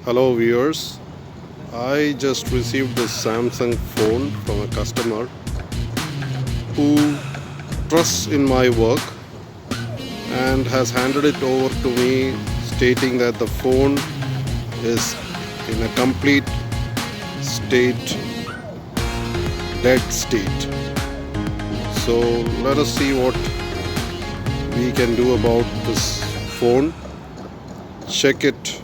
Hello viewers, I just received this Samsung phone from a customer who trusts in my work and has handed it over to me stating that the phone is in a complete state, dead state. So let us see what we can do about this phone. Check it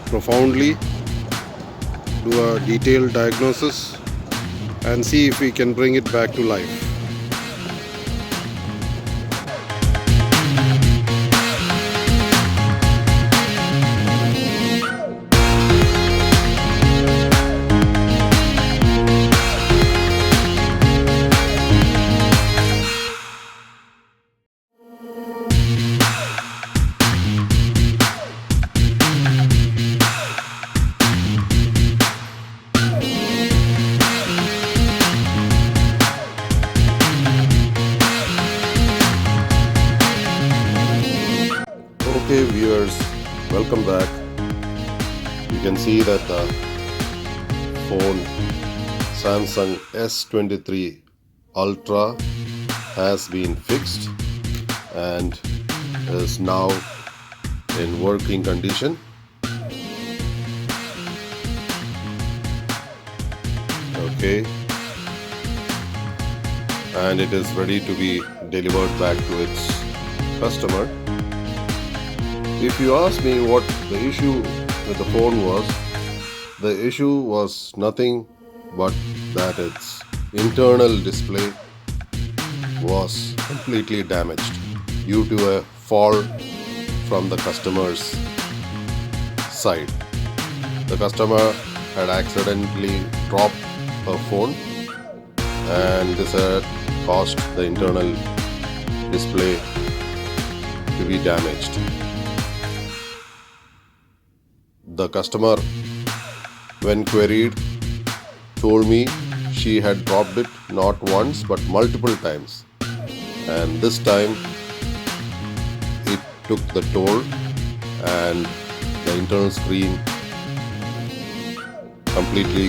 profoundly, do a detailed diagnosis and see if we can bring it back to life. Okay viewers, welcome back. You can see that the phone Samsung S23 Ultra has been fixed and is now in working condition. Okay, and it is ready to be delivered back to its customer. If you ask me what the issue with the phone was, the issue was nothing but that its internal display was completely damaged due to a fall from the customer's side. The customer had accidentally dropped her phone and this had caused the internal display to be damaged. The customer, when queried, told me she had dropped it not once but multiple times, and this time it took the toll and the internal screen completely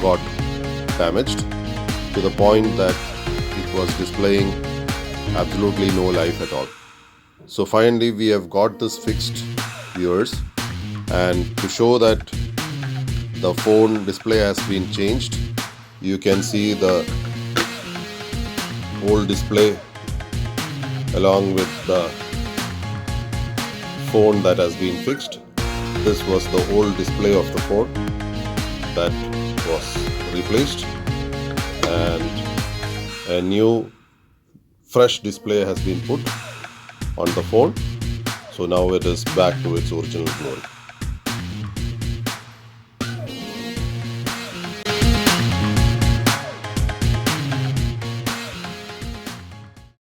got damaged to the point that it was displaying absolutely no life at all. So finally we have got this fixed, viewers. And to show that the phone display has been changed, you can see the old display along with the phone that has been fixed. This was the old display of the phone that was replaced, and a new fresh display has been put on the phone. So now it is back to its original glory.